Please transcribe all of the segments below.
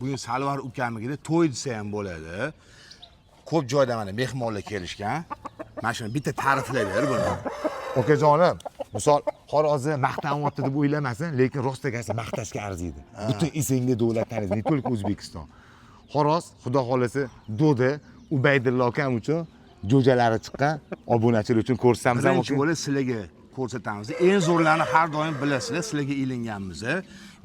Bugun Salvar ukamnikida to'y desa ham bo'ladi. Ko'p joyda mana mehmonlar kelishgan. Mana shuni bitta ta'riflab ber buni. Okajonim, misol Xo'rozni maqtanyapti deb o'ylamasin, lekin rostagasi maqtashga arziydi. Butun esingda davlat taniydi, ne только O'zbekiston. Xo'roz, xudo xolasa, Do'da Ubaydillo akam uchun jo'jalari chiqqan obunachilar uchun ko'rsatamiz ham. Birinchi bo'lib sizlarga ko'rsatamiz. Eng zo'rlarni har doim bilasizlar, sizlarga ilinganmiz.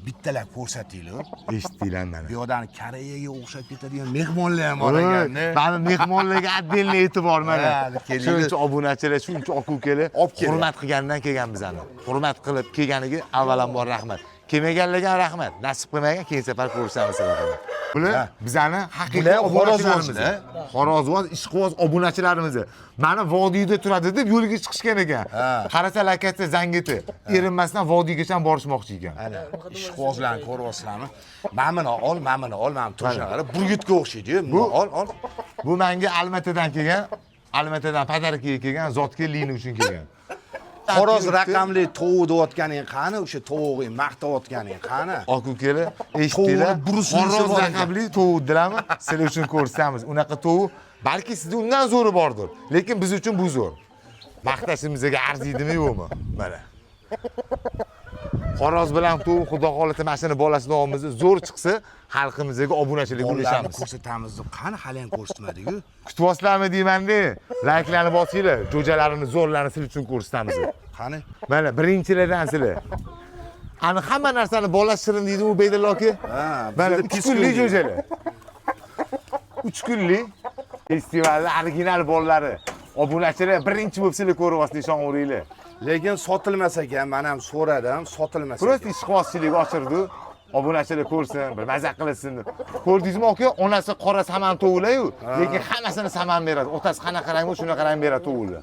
Bittalar ko'rsatinglar. Eshitdinglar mana. Bu yoqdan Koreyaga o'xshab ketadigan mehmonlar ham bor ekan-da. Mana mehmonlarga atdilni e'tibor mana. Shuncha obunachilar, shuncha aka-ukalar hurmat qilgandan kelgan bizani. Hurmat qilib kelganiga avvalambor rahmat. Kelmaganlarga rahmat. Nasib qilmagan keyin safar ko'rishamiz sizlar. Bular bizani haqiqiy obunachilarimiz. Xo'rozvoz, ishqivoz obunachilarimiz. Mana vodiyda turadi deb yo'lga chiqishgan ekan. Qarasa lakatda zangiti. Erinmasdan vodiygacha borishmoqchi ekan. Ana, ishqibozlarni ko'ryapsizlarmi? Mana ol, mana turishlar. Burgutga o'xshaydi-yu. Ol. Bu menga Almatadan kelgan, Almatadan podarkaga kelgan, zotga lini uchun kelgan. Xo'roz raqamli tovuq deyotganing qani? O'sha tovuqni maqtayotganing qani? Aka-ukalar, eshitdinglar? Xo'roz raqamli tovuq dilarmi? Sizlar uchun ko'rsatamiz. Unaqa tovuq balki sizda undan zo'ri bordir, lekin biz uchun bu zo'r. Maqtashimizga arziydimi yo'qmi? Mana. Xo'roz bilan tovuq xudo xolata mashina bolasini olamiz, zo'r chiqsa, xalqimizga obunachilik ulashamiz. Ko'rsatamiz deb qani hali ham ko'rsatmadiku. Kutyapsizlarmi deyman-da? Layklarni bosinglar, jo'jalarini zo'rlarni sizlar uchun ko'rsatamiz. Qani? Mana birinchilardan sizlar. Ani hamma narsani bola shirin deydi u Beydillo aka. Mana 3 kunlik jo'jalar. 3 kunlik festivalning original bolalari. Obunachilar birinchi bo'lib sizlar ko'ryapsizlar, ishonavringlar. Lekin sotilmas ekan, men ham so'radim, sotilmas. Prosta ishqibozchilik ochirdi. Obunachilar ko'rsin, bir maza qilsin. Ko'rdingizmi aka, onasi qora saman tovuqlar-yu, lekin hammasini saman beradi. Otasi qanaqa rang bo'lsa, shunaqa rang beradi tovuqlar.